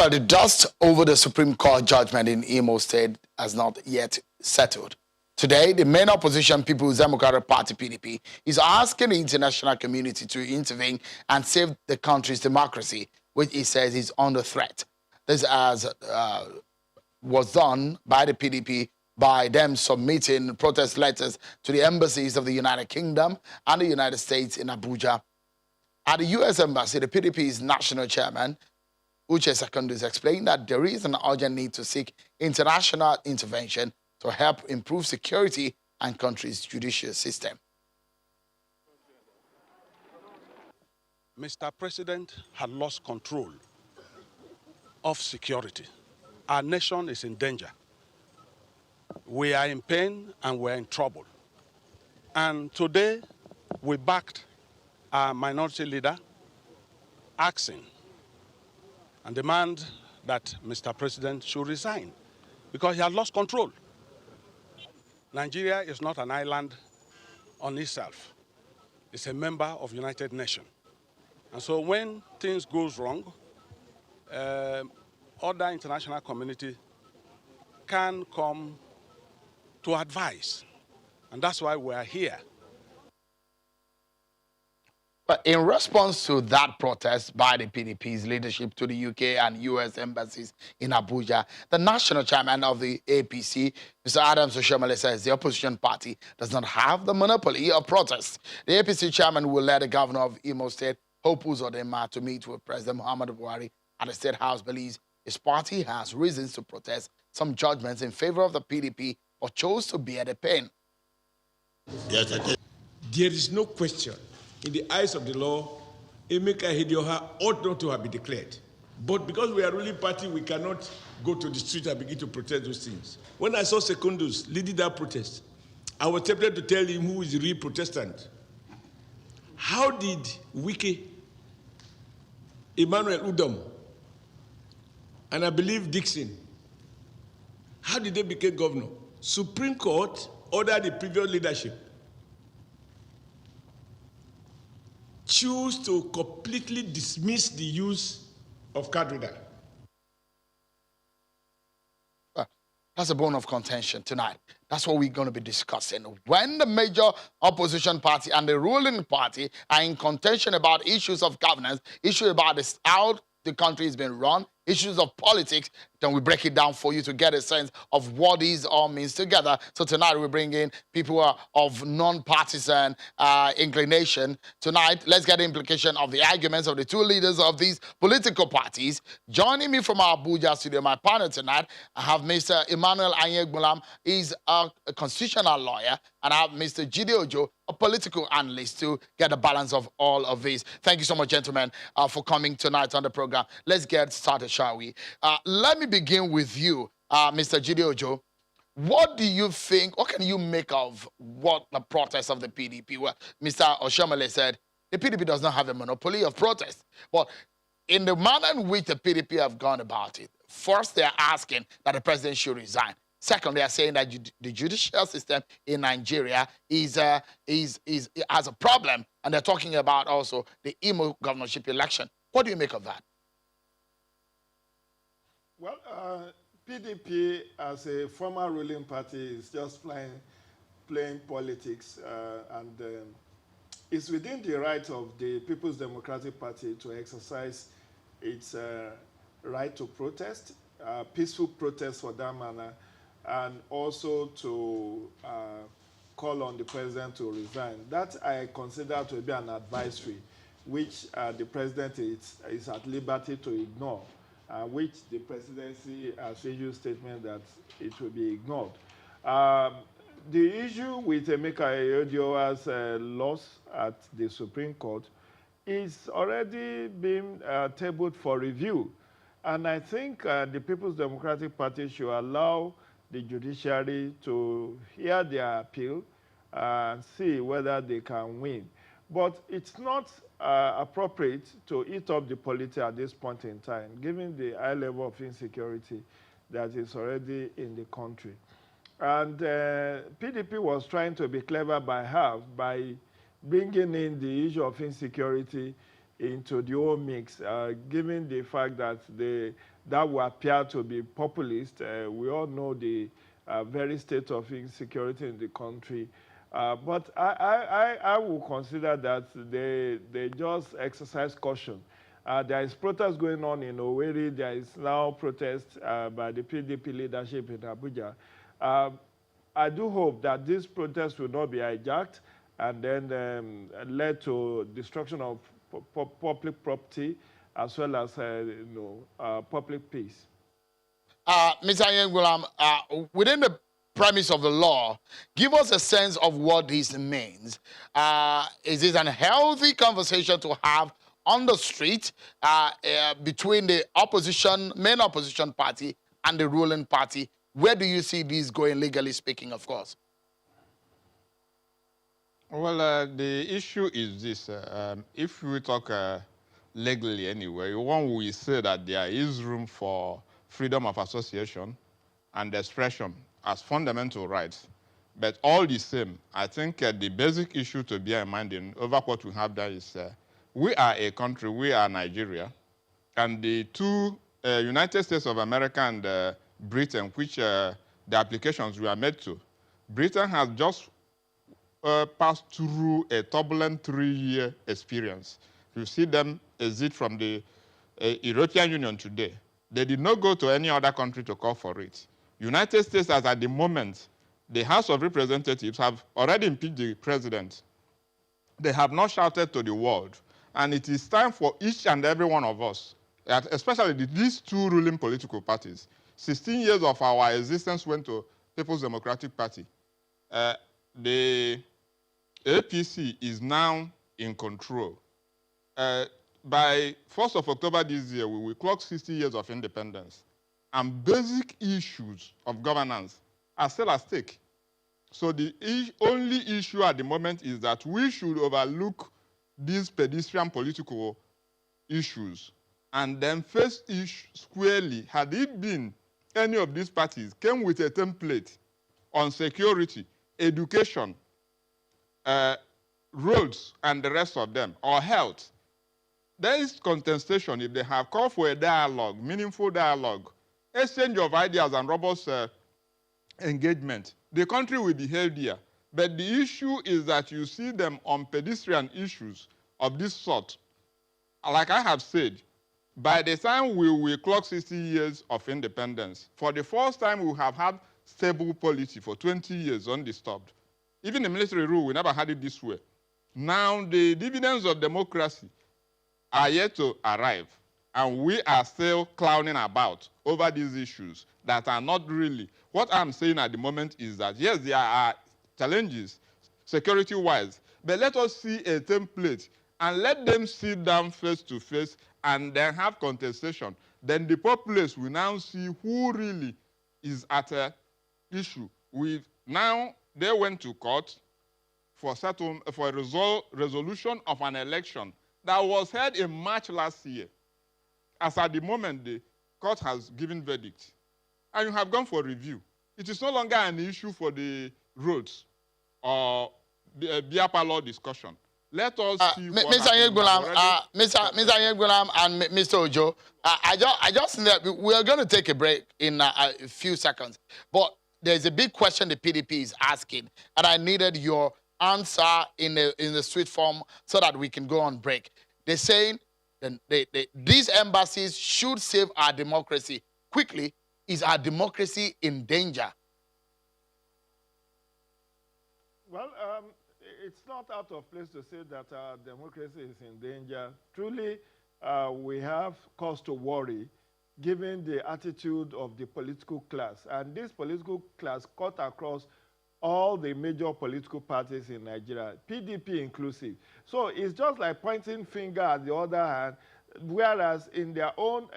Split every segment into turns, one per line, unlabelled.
Well, the dust over the Supreme Court judgment in Imo State has not yet settled. Today, the main opposition People's Democratic Party, PDP, is asking the international community to intervene and save the country's democracy, which it says is under threat. This was done by the PDP by them submitting protest letters to the embassies of the United Kingdom and the United States in Abuja. At the U.S. Embassy, the PDP's national chairman, Uche Secondus, explained that there is an urgent need to seek international intervention to help improve security and country's judicial system.
Mr. President had lost control of security. Our nation is in danger. We are in pain and we're in trouble. And today, we backed our minority leader asking and demand that Mr. President should resign because he had lost control. Nigeria is not an island on itself. It's a member of the United Nations. And so when things goes wrong, other international community can come to advise. And that's why we are here.
But in response to that protest by the PDP's leadership to the UK and US embassies in Abuja, the national chairman of the APC, Mr. Adams Oshiomhole, says the opposition party does not have the monopoly of protest. The APC chairman will let the governor of Imo State, Hope Uzodinma, to meet with President Muhammadu Buhari at the State House, believes his party has reasons to protest some judgments in favor of the PDP or chose to bear the pain.
Yes, there is no question. In the eyes of the law, Emeka Hidioha ought not to have been declared. But because we are a ruling party, we cannot go to the street and begin to protest those things. When I saw Secondus leading that protest, I was tempted to tell him who is the real Protestant. How did Wike, Emmanuel Udom, and I believe Dixon, how did they become governor? Supreme Court ordered the previous leadership choose to completely dismiss the use of card reader.
That's a bone of contention tonight. That's what we're going to be discussing. When the major opposition party and the ruling party are in contention about issues of governance, issues about how the country is being run, issues of politics, then we break it down for you to get a sense of what these all means together. So tonight we bring in people who are of non-partisan inclination. Tonight, let's get the implication of the arguments of the two leaders of these political parties. Joining me from our Abuja studio, my panel tonight, I have Mr. Emmanuel Anyegbulam. He's a constitutional lawyer, and I have Mr. Jide Ojo, a political analyst, to get a balance of all of this. Thank you so much, gentlemen, for coming tonight on the program. Let's get started, shall we? Let me begin with you, Mr. Jide Ojo. What do you think, what can you make of what the protest of the PDP? Well, Mr. Oshiomhole said the PDP does not have a monopoly of protest. But in the manner in which the PDP have gone about it, first they are asking that the president should resign. Second, they are saying that the judicial system in Nigeria has a problem, and they're talking about also the Imo governorship election. What do you make of that?
Well, PDP, as a former ruling party, is just playing politics, and it's within the right of the People's Democratic Party to exercise its right to protest, peaceful protest for that matter, and also to call on the president to resign. That I consider to be an advisory, which the president is at liberty to ignore, which the presidency has issued statement that it will be ignored. The issue with Emeka Ihedioha's loss at the Supreme Court is already being tabled for review. And I think the People's Democratic Party should allow the judiciary to hear their appeal and see whether they can win. But it's not appropriate to eat up the polity at this point in time, given the high level of insecurity that is already in the country. And PDP was trying to be clever by half by bringing in the issue of insecurity into the whole mix, given the fact that that will appear to be populist. We all know the very state of insecurity in the country. But I will consider that they just exercise caution. There is protest going on in Owerri. There is now protest by the PDP leadership in Abuja. I do hope that this protest will not be hijacked and then led to destruction of public property as well as public peace.
Mr. Yengulam, within the premise of the law, give us a sense of what this means. Is this an healthy conversation to have on the street between the main opposition party and the ruling party? Where do you see this going, legally speaking, of course?
Well, the issue is this. If we talk legally anyway, one will say that there is room for freedom of association and expression as fundamental rights. But all the same, I think the basic issue to bear in mind over what we have there is we are a country, we are Nigeria, and the two, United States of America and Britain, which the applications were made to, Britain has just passed through a turbulent 3-year experience. You see them exit from the European Union today. They did not go to any other country to call for it. United States, as at the moment, the House of Representatives have already impeached the president. They have not shouted to the world. And it is time for each and every one of us, especially these two ruling political parties. 16 years of our existence went to People's Democratic Party. The APC is now in control. By 1st of October this year, we will clock 60 years of independence. And basic issues of governance are still at stake. So the only issue at the moment is that we should overlook these pedestrian political issues and then face issues squarely. Had it been any of these parties came with a template on security, education, roads, and the rest of them, or health, there is contestation if they have called for a dialogue, meaningful dialogue, exchange of ideas and robust engagement. The country will be healthier. But the issue is that you see them on pedestrian issues of this sort. Like I have said, by the time we will clock 60 years of independence, for the first time we have had stable polity for 20 years undisturbed. Even the military rule, we never had it this way. Now the dividends of democracy are yet to arrive, and we are still clowning about over these issues that are not really. What I'm saying at the moment is that, yes, there are challenges security-wise, but let us see a template and let them sit down face to face and then have contestation. Then the populace will now see who really is at an issue. Now they went to court for a resolution of an election that was held in March last year. As at the moment, the court has given verdict. And you have gone for review. It is no longer an issue for the roads or the beer parlor discussion. Let us see
Mr. Yengulam and Mr. Ojo, I just we are going to take a break in a few seconds. But there's a big question the PDP is asking, and I needed your answer in the sweet form so that we can go on break. They're saying these embassies should save our democracy. Quickly, is our democracy in danger?
Well, it's not out of place to say that our democracy is in danger. Truly, we have cause to worry given the attitude of the political class. And this political class cut across all the major political parties in Nigeria, PDP inclusive. So it's just like pointing finger at the other hand, whereas in their own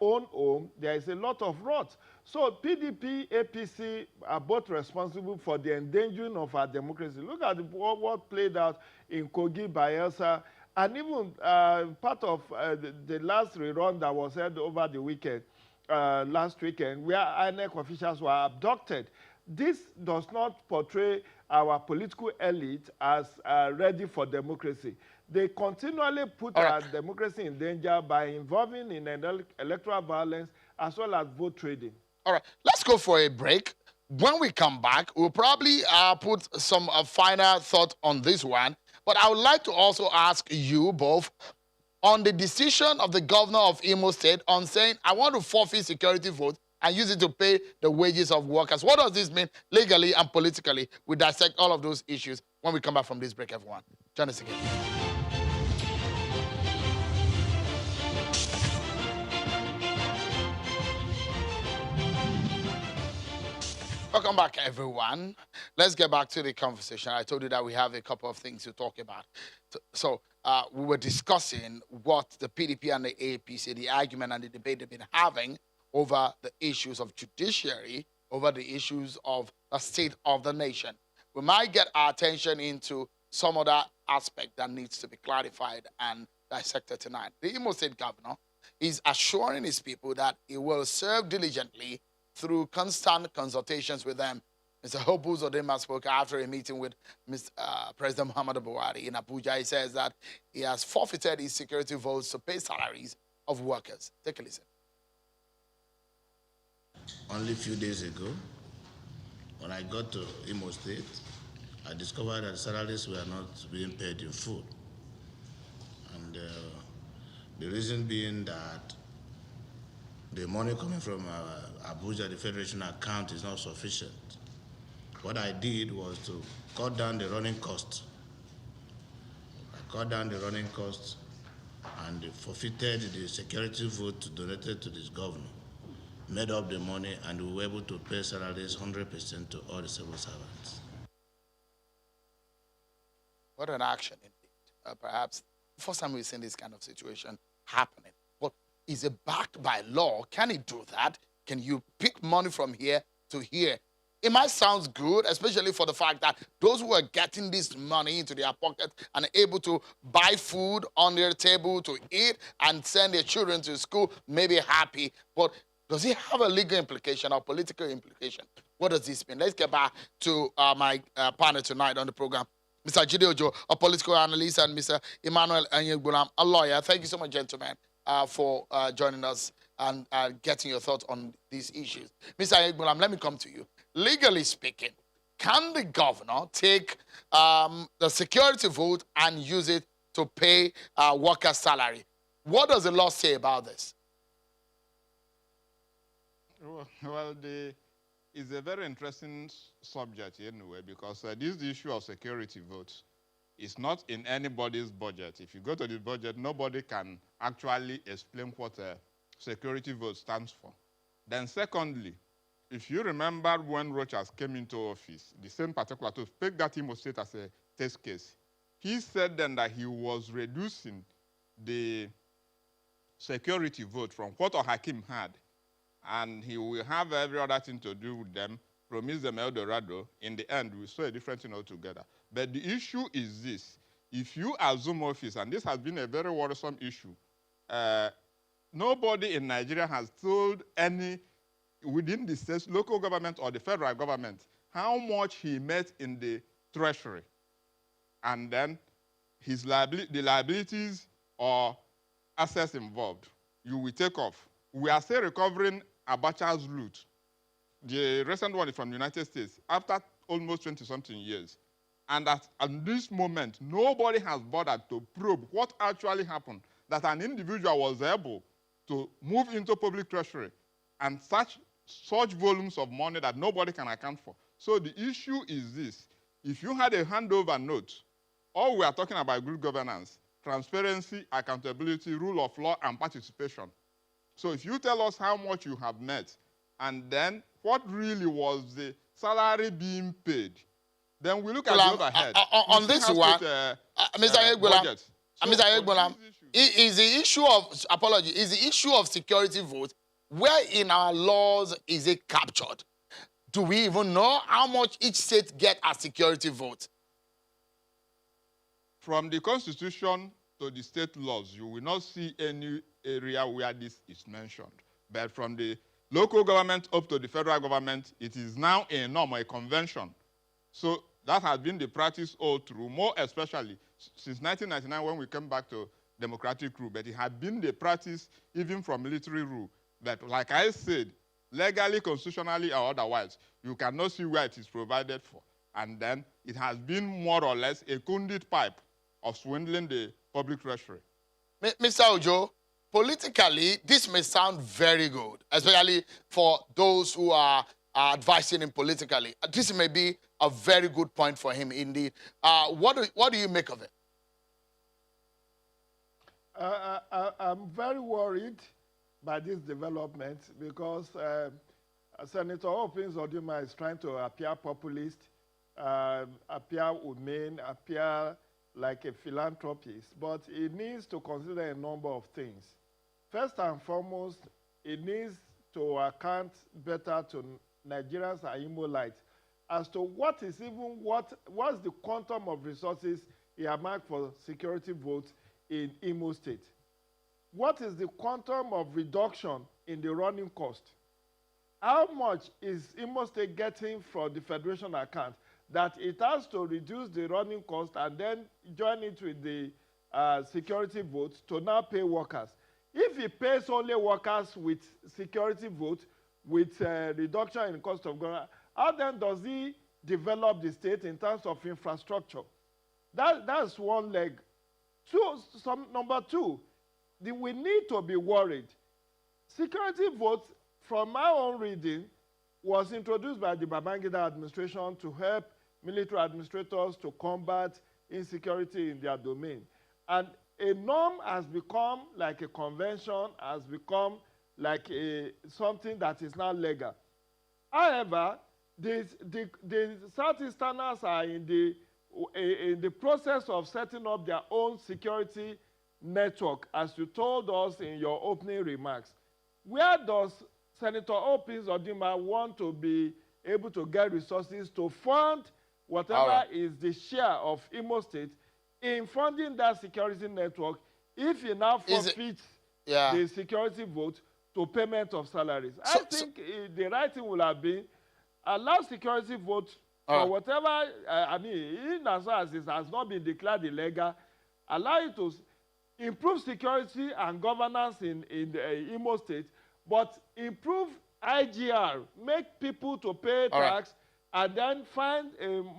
home, there is a lot of rot. So PDP, APC are both responsible for the endangering of our democracy. Look at what played out in Kogi, Bayelsa, and even part of the last rerun that was held over the weekend, last weekend, where INEC officials were abducted. This does not portray our political elite as ready for democracy. They continually put our democracy in danger by involving in electoral violence as well as vote trading.
All right, let's go for a break. When we come back, we'll probably put some final thought on this one. But I would like to also ask you both on the decision of the governor of Imo State on saying, I want to forfeit security votes and use it to pay the wages of workers. What does this mean legally and politically? We dissect all of those issues when we come back from this break, everyone. Join us again. Welcome back, everyone. Let's get back to the conversation. I told you that we have a couple of things to talk about. So we were discussing what the PDP and the APC, the argument and the debate they've been having over the issues of judiciary, over the issues of the state of the nation. We might get our attention into some other aspect that needs to be clarified and dissected tonight. The Imo State governor is assuring his people that he will serve diligently through constant consultations with them. Mr. Hobu Zodema spoke after a meeting with President Muhammadu Buhari in Abuja. He says that he has forfeited his security votes to pay salaries of workers. Take a listen.
Only a few days ago, when I got to Imo State, I discovered that salaries were not being paid in full. And the reason being that the money coming from Abuja, the Federation account, is not sufficient. What I did was to cut down the running costs. I cut down the running costs and forfeited the security vote donated to this governor, made up the money, and we were able to pay salaries 100% to all the civil servants.
What an action indeed. Perhaps the first time we've seen this kind of situation happening. But is it backed by law? Can it do that? Can you pick money from here to here? It might sound good, especially for the fact that those who are getting this money into their pocket and are able to buy food on their table to eat and send their children to school may be happy. But does it have a legal implication or political implication? What does this mean? Let's get back to my panel tonight on the program. Mr. Jide Ojo, a political analyst, and Mr. Emmanuel Anyegbulam, a lawyer. Thank you so much, gentlemen, for joining us and getting your thoughts on these issues. Mr. Anyegbulam, let me come to you. Legally speaking, can the governor take the security vote and use it to pay workers' salary? What does the law say about this?
Well, it's a very interesting subject anyway, because this issue of security votes is not in anybody's budget. If you go to the budget, nobody can actually explain what a security vote stands for. Then secondly, if you remember when Rochas came into office, the same particular, to take that Imo State as a test case, he said then that he was reducing the security vote from what Hakim had, and he will have every other thing to do with them, promise them El Dorado. In the end, we saw a different thing altogether. But the issue is this. If you assume office, and this has been a very worrisome issue, nobody in Nigeria has told any, within the state, local government or the federal government, how much he met in the treasury. And then his the liabilities or assets involved, you will take off. We are still recovering Abacha's loot. The recent one is from the United States, after almost 20-something years. And at this moment, nobody has bothered to probe what actually happened, that an individual was able to move into public treasury and such volumes of money that nobody can account for. So the issue is this. If you had a handover note, all we are talking about good governance, transparency, accountability, rule of law, and participation. So if you tell us how much you have met, and then what really was the salary being paid, then we look at the overhead.
On this one, Mr. Anyegbulam, is the issue of, apology, is the issue of security vote, where in our laws is it captured? Do we even know how much each state get as security vote?
From the Constitution to the state laws, you will not see any area where this is mentioned. But from the local government up to the federal government, it is now a norm, a convention. So that has been the practice all through, more especially since 1999 when we came back to democratic rule, but it had been the practice even from military rule that, like I said, legally, constitutionally, or otherwise, you cannot see where it is provided for. And then it has been more or less a conduit pipe of swindling the public treasury.
Mr. Ojo, politically, this may sound very good, especially for those who are advising him politically. This may be a very good point for him indeed. What do you make of it?
I'm very worried by this development because Senator Opins Oduma is trying to appear populist, appear humane, appear like a philanthropist, but he needs to consider a number of things. First and foremost, he needs to account better to Nigerians and Imolites as to what's the quantum of resources he earmarked for security votes in Imo State. What is the quantum of reduction in the running cost? How much is Imo State getting from the federation account that it has to reduce the running cost and then join it with the security votes to now pay workers? If he pays only workers with security votes, with reduction in cost of government, how then does he develop the state in terms of infrastructure? That's one leg. Number two, we need to be worried. Security votes, from my own reading, was introduced by the Babangida administration to help military administrators to combat insecurity in their domain. And a norm has become like a convention, has become like something that is now legal. However, the Southeasterners are in the process of setting up their own security network, as you told us in your opening remarks. Where does Senator Opins Oduma want to be able to get resources to fund whatever is the share of Imo State in funding that security network if he now forfeits the security vote to payment of salaries? I think the right thing would have been allow security votes for whatever, in as far as it has not been declared illegal, allow it to improve security and governance in the Imo State, but improve IGR, make people to pay tax, and then find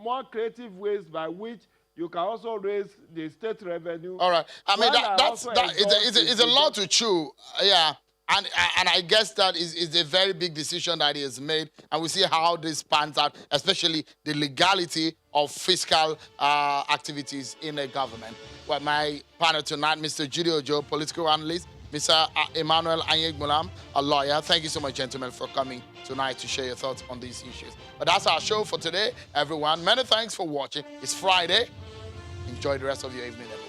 more creative ways by which you can also raise the state revenue.
All right. I mean, it's a lot to chew. Yeah. And I guess that is a very big decision that he has made. And we see how this pans out, especially the legality of fiscal activities in a government. Well, my panel tonight, Mr. Judy Ojo, political analyst, Mr. Emmanuel Anyegmulam, a lawyer. Thank you so much, gentlemen, for coming tonight to share your thoughts on these issues. But that's our show for today, everyone. Many thanks for watching. It's Friday. Enjoy the rest of your evening, everyone.